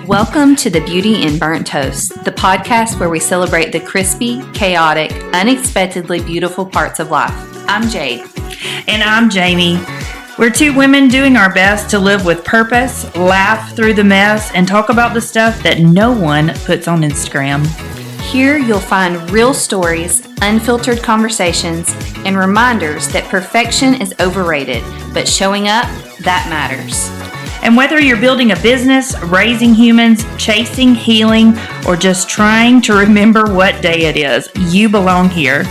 Welcome to the Beauty in Burnt Toast, the podcast where we celebrate the crispy, chaotic, unexpectedly beautiful parts of life. I'm Jade. And I'm Jamie. We're two women doing our best to live with purpose, laugh through the mess, and talk about the stuff that no one puts on Instagram. Here you'll find real stories, unfiltered conversations, and reminders that perfection is overrated, but showing up, that matters. And whether you're building a business, raising humans, chasing healing, or just trying to remember what day it is, you belong here.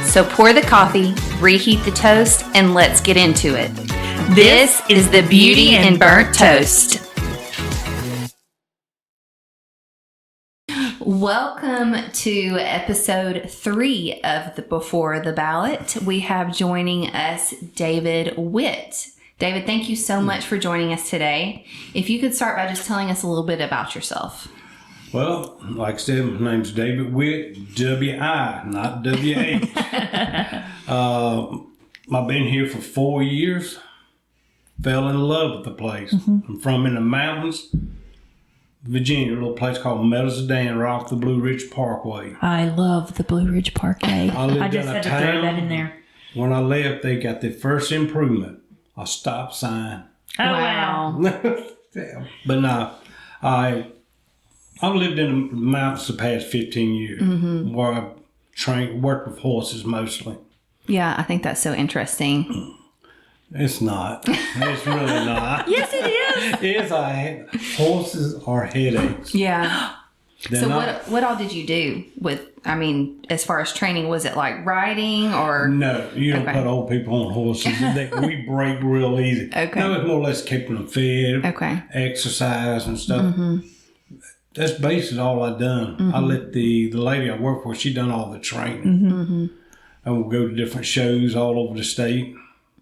So pour the coffee, reheat the toast, and let's get into it. This is the Beauty in Burnt Toast. Welcome to episode 3 of the Before the Ballot. We have joining us David Witt. David, thank you so much for joining us today. If you could start by just telling us a little bit about yourself. Well, like I said, my name's David Witt, W-I, not W-H. I've been here for 4 years. Fell in love with the place. I'm from in the mountains, Virginia, a little place called Meadows of Dan, right off the Blue Ridge Parkway. I love the Blue Ridge Parkway. I just had to throw that in there. When I left, they got the first improvement, a stop sign. Oh, wow. But no, I've lived in the mountains the past 15 years, where I worked with horses mostly. Yeah, I think that's so interesting. It's not. It's really not. Yes, it is. Horses are headaches. Yeah. So what all did you do with, as far as training, was it like riding or? No, you don't put old people on horses. We break real easy. Okay. No, it's more or less keeping them fed, exercise and stuff. That's basically all I done. I let the lady I work for, she done all the training. And we'll go to different shows all over the state.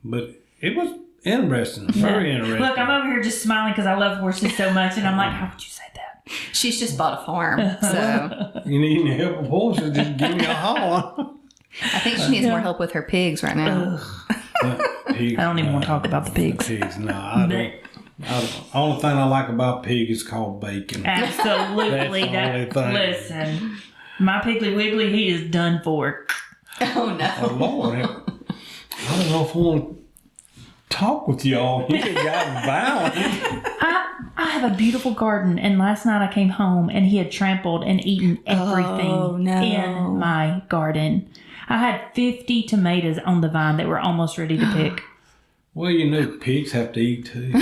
But it was interesting, very interesting. Look, I'm over here just smiling because I love horses so much, and I'm like, how would you say that? She's just bought a farm, so. You need any help with horses, just give me a holler. I think she needs more help with her pigs right now. Pigs, I don't even want to talk about the pigs. No, I don't. The only thing I like about pig is called bacon. Absolutely. That's the only thing. Listen, my Piggly Wiggly, he is done for. Oh, no. Oh, Lord. I don't know if I want to talk with y'all. You got violent. I have a beautiful garden, and last night I came home, and he had trampled and eaten everything in my garden. I had 50 tomatoes on the vine that were almost ready to pick. Well, pigs have to eat too.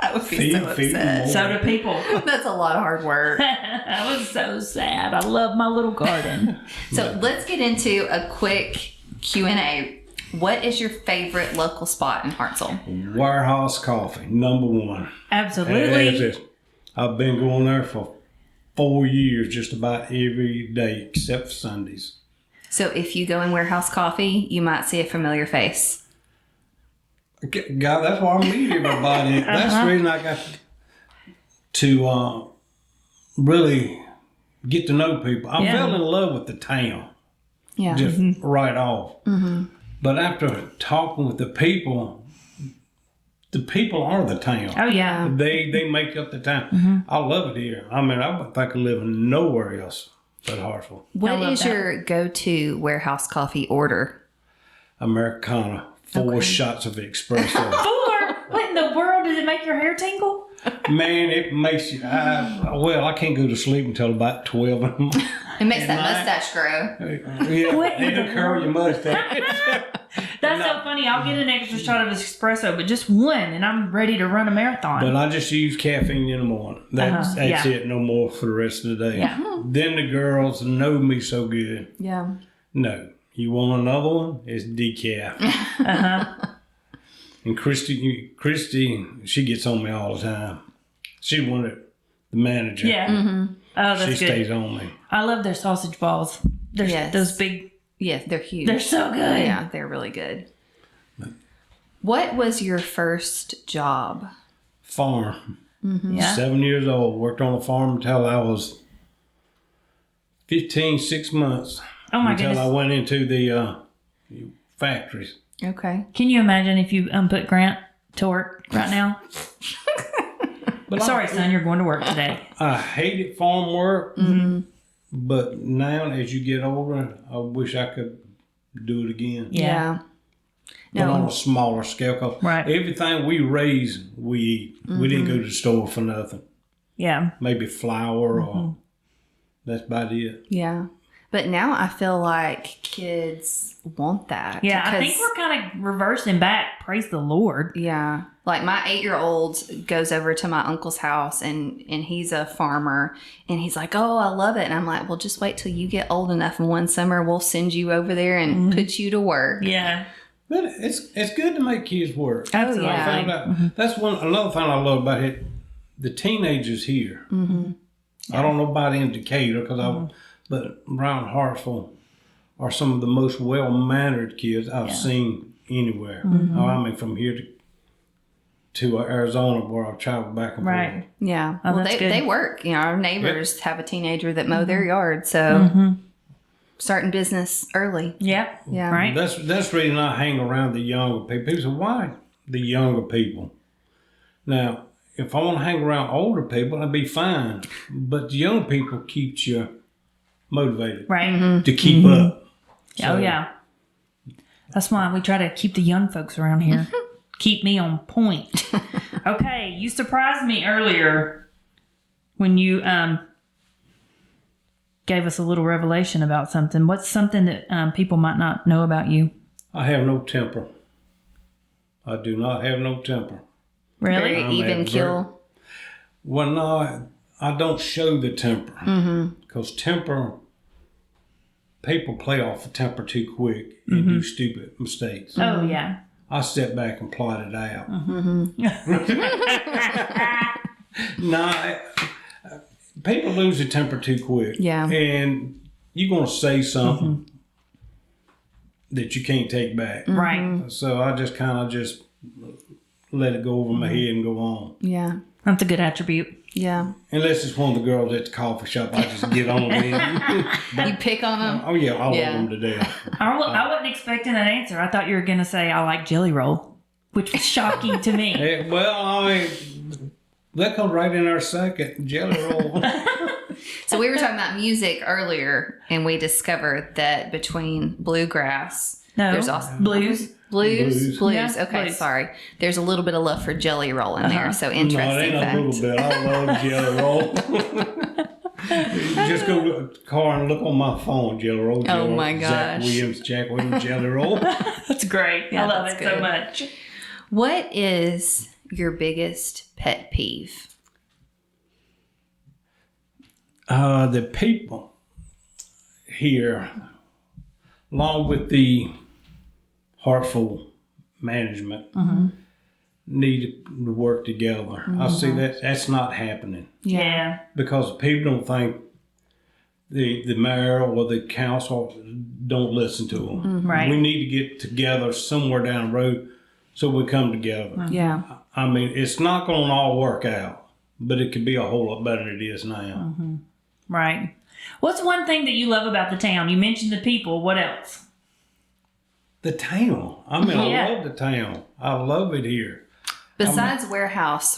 I would be so upset. So do people. That's a lot of hard work. I was so sad. I love my little garden. So let's get into a quick Q&A. What is your favorite local spot in Hartselle? Warehouse Coffee, number one. Absolutely. I've been going there for 4 years, just about every day except for Sundays. So if you go in Warehouse Coffee, you might see a familiar face. God, that's why I meet everybody. That's the reason I got to really get to know people. I fell in love with the town. Yeah. Just right off. But after talking with the people are the town. Oh, yeah. They make up the town. I love it here. I wouldn't think of living nowhere else but Hartselle. What is your go-to Warehouse Coffee order? Americana. 4 shots of espresso. 4? What in the world? Does it make your hair tingle? Man, it makes you... I can't go to sleep until about 12 in the morning. It makes that mustache grow. Yeah, it'll curl your mustache. That's so funny. I'll get an extra shot of espresso, but just one, and I'm ready to run a marathon. But I just use caffeine in the morning. That's it. No more for the rest of the day. Yeah. Then the girls know me so good. Yeah. No. You want another one? It's decaf. And Christy, she gets on me all the time. She's one of the manager. Yeah. Oh, that's good. She stays on me. I love their sausage balls. Those big. Yeah, they're huge. They're so good. Yeah, they're really good. What was your first job? Farm. Yeah. 7 years old. Worked on a farm until I was 15, 6 months. Oh my goodness. Until I went into the factories. Okay. Can you imagine if you put Grant to work right now? But sorry, son, you're going to work today. I hated farm work, but now as you get older, I wish I could do it again. Yeah. But on a smaller scale, because everything we raise, we eat. We didn't go to the store for nothing. Yeah. Maybe flour or that's about it. Yeah. But now I feel like kids want that. Yeah, I think we're kind of reversing back. Praise the Lord. Yeah. Like my 8-year-old goes over to my uncle's house and he's a farmer and he's like, oh, I love it. And I'm like, well, just wait till you get old enough and one summer we'll send you over there and put you to work. Yeah. But it's good to make kids work. Absolutely. I found out, that's another thing I love about it. The teenagers here. I don't know about in Decatur but around Hartselle are some of the most well-mannered kids I've seen anywhere. I mean, from here to Arizona, where I've traveled back and forth. Yeah. Well, they work. You know, our neighbors have a teenager that mow their yard, so starting business early. Yeah. Yeah. Right. That's the reason I hang around the younger people. People say, why the younger people? Now, if I want to hang around older people, I'd be fine. But the young people keeps you motivated to keep up. So, oh, yeah. That's why we try to keep the young folks around here. Keep me on point. Okay, you surprised me earlier when you gave us a little revelation about something. What's something that people might not know about you? I have no temper. I do not have no temper. Really? Very even keel? Well, no, I don't show the temper. Because temper, people play off the temper too quick and do stupid mistakes. Oh, yeah. I step back and plot it out. No, people lose their temper too quick. Yeah. And you're going to say something that you can't take back. Right. So I just kind of let it go over my head and go on. Yeah. That's a good attribute. Yeah. Unless it's one of the girls at the coffee shop, I just get on them. You pick on them? Oh, yeah, I love them to death. I wasn't expecting that answer. I thought you were going to say, I like Jelly Roll, which was shocking to me. Yeah, well, I mean, that comes right in our second, Jelly Roll. So we were talking about music earlier, and we discovered that between bluegrass, there's also blues. Blues. Yeah, Okay, blues. sorry. There's a little bit of love for Jelly Roll in there, so interesting No, it ain't fact. a little bit. I love Jelly Roll. Just go to the car and look on my phone, Jelly Roll. Oh my gosh. Jack Williams, Jelly Roll. That's great. Yeah, I love it that's so good. much. What is your biggest pet peeve? The people here, along with the Hartselle management, need to work together. I see that's not happening Yeah. because people don't think the mayor or the council don't listen to them. Right. We need to get together somewhere down the road so we come together. Yeah. I mean, it's not going to all work out, but it could be a whole lot better than it is now. Right. What's one thing that you love about the town? You mentioned the people. What else? The town. I mean, I love the town. I love it here. Besides warehouse,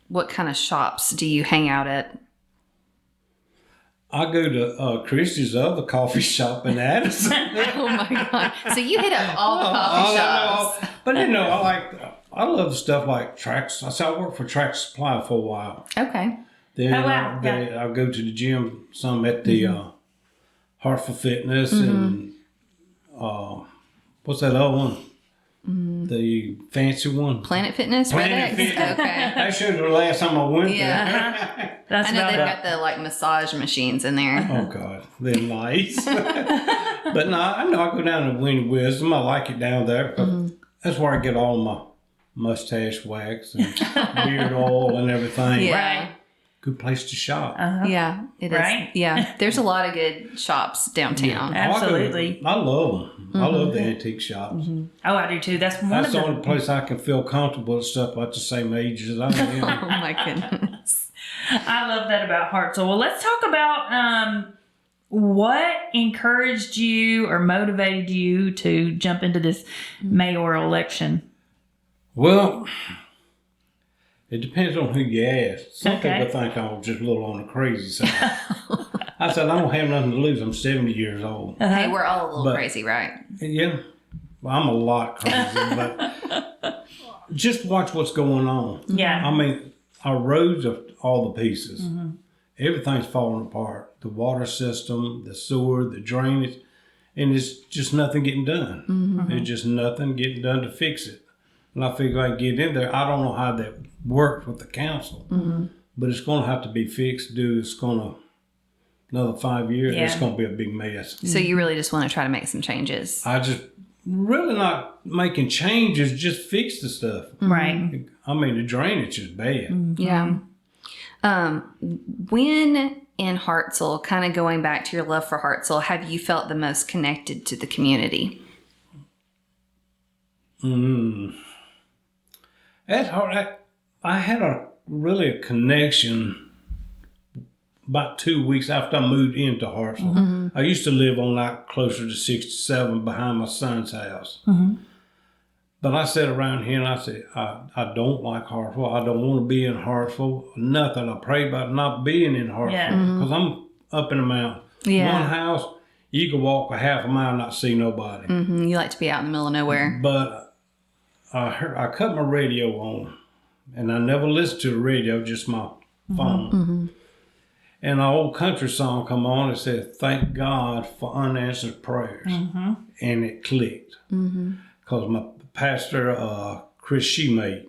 what kind of shops do you hang out at? I go to Christie's other coffee shop in Addison. Oh my God. So you hit up all the coffee shops. But I love the stuff like Tracks. I worked for Track Supply for a while. Okay. Then wow. I go to the gym some at the Hartselle Fitness and what's that other one? The fancy one. Planet Fitness? Planet Red X? Fitness. Okay. That showed the last time I went there. Yeah. That's I know about they've it. got the massage machines in there. Oh God, they're nice. But no, I know I go down to Winnie Wisdom. I like it down there because that's where I get all my mustache wax and beard oil and everything. Yeah. Right. Good place to shop. Yeah, it is. Right? Yeah, there's a lot of good shops downtown. Absolutely. I love them. I love the antique shops. Oh, I do too. That's one That's of the the only place I can feel comfortable with stuff about the same age as I am. Oh my goodness. I love that about Hartselle. Well, let's talk about what encouraged you or motivated you to jump into this mayoral election. Well, It depends on who you ask. Some people think I was just a little on the crazy side. I said, I don't have nothing to lose. I'm 70 years old. Hey, we're all a little crazy, right? Yeah. Well, I'm a lot crazy, but just watch what's going on. Yeah. I mean, our roads are all the pieces. Mm-hmm. Everything's falling apart. The water system, the sewer, the drainage, and it's just nothing getting done. Mm-hmm. There's just nothing getting done to fix it. And I figure I can get in there. I don't know how that works with the council, but it's going to have to be fixed. It's going to, another 5 years, it's going to be a big mess. So you really just want to try to make some changes? I just really not making changes, just fix the stuff. Right. I mean, the drainage is bad. Mm-hmm. Yeah. When in Hartselle, kind of going back to your love for Hartselle, have you felt the most connected to the community? That's hard. I had a connection about 2 weeks after I moved into Hartselle. Mm-hmm. I used to live on like closer to 67 behind my son's house. Mm-hmm. But I sat around here and I said, I don't like Hartselle. I don't want to be in Hartselle. Nothing. I pray about not being in Hartselle because I'm up in the mountain. Yeah. One house, you can walk a half a mile and not see nobody. Mm-hmm. You like to be out in the middle of nowhere. But I cut my radio on, and I never listened to the radio, just my phone. Mm-hmm. And an old country song come on and said, "Thank God for unanswered prayers." Mm-hmm. And it clicked. Because my pastor, Chris Shemate,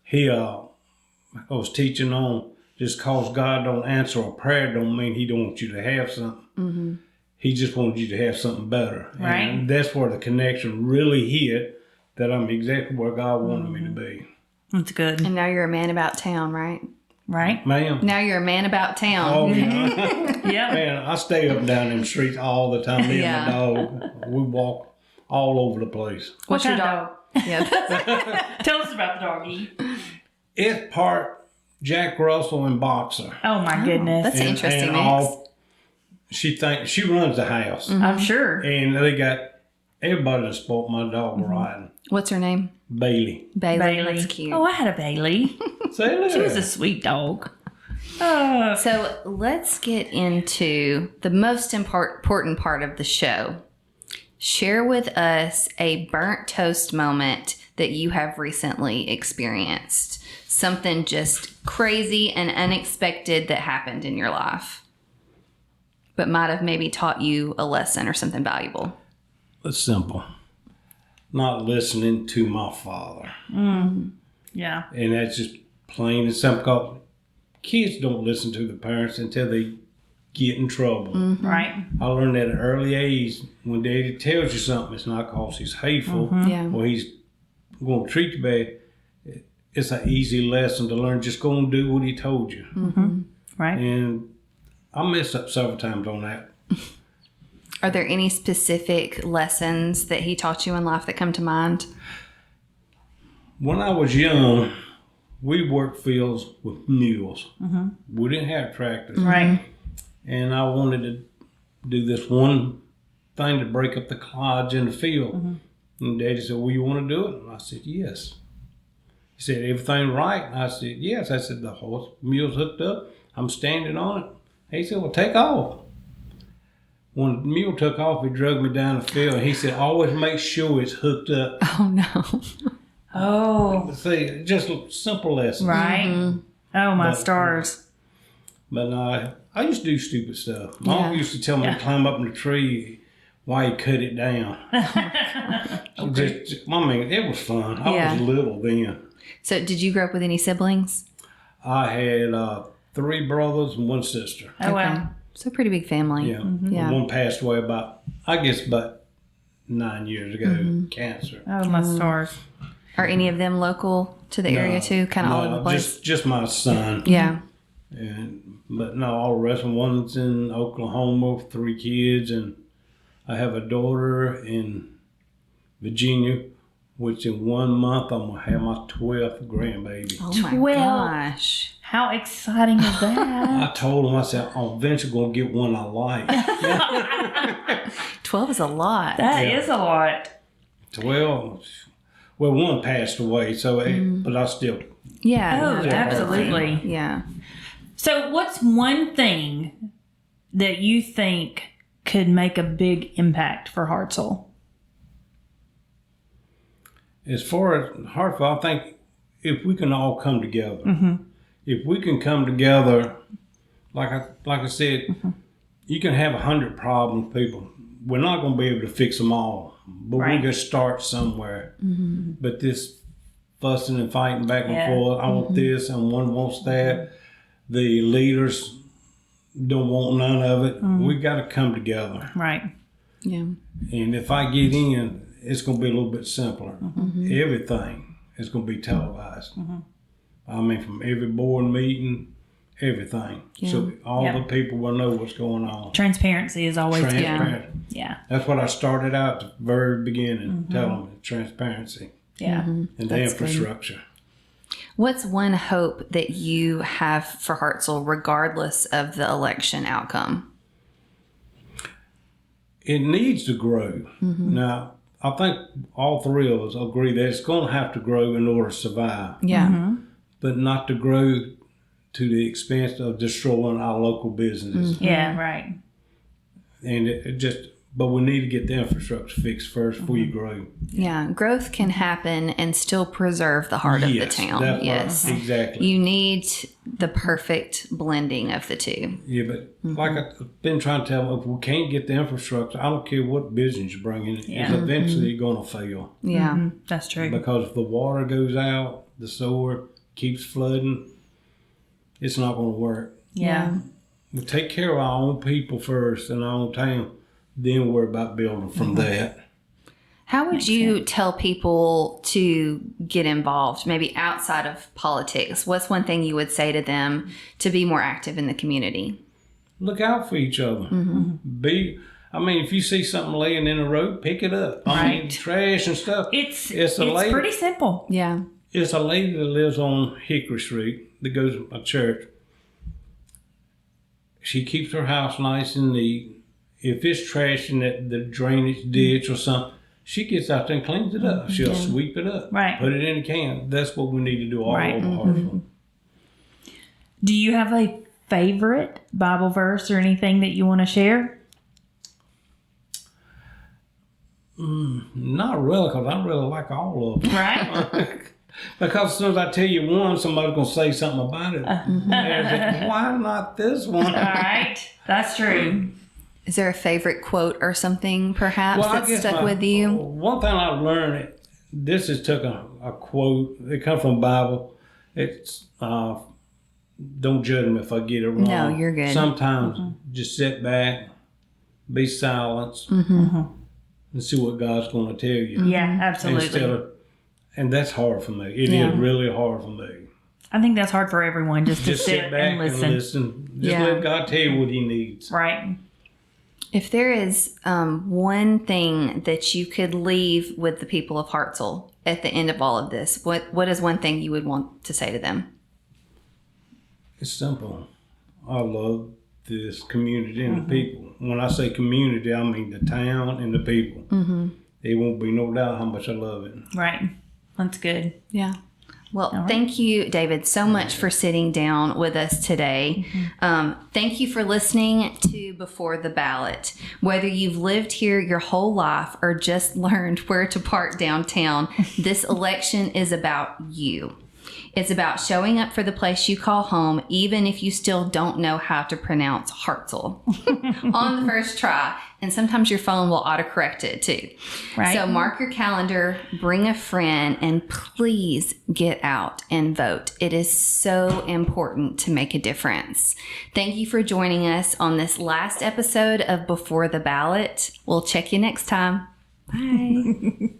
he was teaching on just cause God don't answer a prayer don't mean he don't want you to have something. Mm-hmm. He just wants you to have something better. Right. And that's where the connection really hit, that I'm exactly where God wanted me to be. That's good. And now you're a man about town, right? Right. Ma'am. Now you're a man about town. Oh, yeah. Yeah. Man, I stay up and down in the streets all the time. Me and my dog, we walk all over the place. What's your dog? Yeah. Tell us about the doggy. It's part Jack Russell and boxer. Oh my goodness. That's an interesting mix. She runs the house. Mm-hmm. I'm sure. And they got everybody to support my dog riding. What's her name? Bailey. Bailey. That's cute. Oh, I had a Bailey. She was a sweet dog. So let's get into the most important part of the show. Share with us a burnt toast moment that you have recently experienced. Something just crazy and unexpected that happened in your life, but might have maybe taught you a lesson or something valuable. It's simple. Not listening to my father. Yeah. And that's just plain and simple. Because kids don't listen to the parents until they get in trouble. Mm-hmm. Right. I learned that at an early age. When daddy tells you something, it's not because he's hateful or he's going to treat you bad. It's an easy lesson to learn. Just go and do what he told you. Mm-hmm. Right. And I messed up several times on that. Are there any specific lessons that he taught you in life that come to mind? When I was young, we worked fields with mules. Mm-hmm. We didn't have tractors. Right. And I wanted to do this one thing to break up the clods in the field. Mm-hmm. And Daddy said, "Well, you want to do it?" And I said, "Yes." He said, "Everything right?" And I said, "Yes." I said, "The mule's hooked up. I'm standing on it." He said, "Well, take off." When the mule took off, he drug me down the field. And he said, "Always make sure it's hooked up." Oh, no. Oh. See, just simple lessons. Right. Mm-hmm. Oh, my stars. But I used to do stupid stuff. Mom used to tell me to climb up in the tree while he cut it down. Okay. I mean, it was fun. I was little then. So did you grow up with any siblings? I had 3 brothers and 1 sister. Oh, wow. So pretty big family. Yeah. Mm-hmm. Yeah. One passed away about 9 years ago, cancer. Oh, my stars. Are any of them local to the area too? Kind of all over the place? Just my son. Yeah. But no, all the rest of them. One's in Oklahoma with 3 kids, and I have a daughter in Virginia, which in 1 month I'm going to have my 12th grandbaby. Oh my gosh. How exciting is that? I told him, I said, I'm eventually going to get one I like. 12 is a lot. That is a lot. 12. Well, 1 passed away, so but I still Yeah. Oh, absolutely. Yeah. So what's one thing that you think could make a big impact for Hartselle? As far as Hartselle, I think if we can all come together, if we can come together, like I said, you can have 100 problems, people. We're not going to be able to fix them all, but we can start somewhere. But this fussing and fighting back and forth, I want this and one wants that. The leaders don't want none of it. We got to come together. Right. Yeah. And if I get in, it's going to be a little bit simpler. Everything is going to be televised. I mean, from every board meeting, everything. Yeah. So all the people will know what's going on. Transparency is always good. Yeah. That's what I started out at the very beginning, telling them, transparency. Yeah. And the infrastructure. Good. What's one hope that you have for Hartselle regardless of the election outcome? It needs to grow. Now, I think all three of us agree that it's going to have to grow in order to survive. Yeah. But not to grow to the expense of destroying our local businesses. Yeah, right. And but we need to get the infrastructure fixed first before you grow. Yeah, growth can happen and still preserve the heart of the town. Yes, exactly. You need the perfect blending of the two. Yeah, but like I've been trying to tell them, if we can't get the infrastructure, I don't care what business you bring in, it's eventually going to fail. Yeah, that's true. Because if the water goes out, the sewer keeps flooding, it's not going to work. Yeah. We take care of our own people first in our own town, then worry about building from that. How would you tell people to get involved, maybe outside of politics? What's one thing you would say to them to be more active in the community? Look out for each other. If you see something laying in the road, pick it up. I mean, trash and stuff. It's lady, pretty simple. Yeah. It's a lady that lives on Hickory Street that goes to a church. She keeps her house nice and neat. If it's trash in the drainage ditch or something, she gets out there and cleans it up. She'll sweep it up, put it in a can. That's what we need to do all over Hartselle. Do you have a favorite Bible verse or anything that you want to share? Not really, because I really like all of them. Right. Because as soon as I tell you one, somebody's going to say something about it. Why not this one? All right. That's true. Is there a favorite quote or something, perhaps, that stuck with you? One thing I've learned, this is took a quote. It comes from the Bible. It's, don't judge me if I get it wrong. No, you're good. Sometimes just sit back, be silent, and see what God's going to tell you. Yeah, absolutely. And that's hard for me. It is really hard for me. I think that's hard for everyone, just to sit back and listen. Just let God tell you what he needs. Right. If there is one thing that you could leave with the people of Hartselle at the end of all of this, what is one thing you would want to say to them? It's simple. I love this community and the people. When I say community, I mean the town and the people. There won't be no doubt how much I love it. Right. That's good. Yeah. Well, thank you, David, so much for sitting down with us today. Thank you for listening to Before the Ballot. Whether you've lived here your whole life or just learned where to park downtown, this election is about you. It's about showing up for the place you call home, even if you still don't know how to pronounce Hartselle on the first try. And sometimes your phone will autocorrect it too. Right. So mark your calendar, bring a friend, and please get out and vote. It is so important to make a difference. Thank you for joining us on this last episode of Before the Ballot. We'll check you next time. Bye.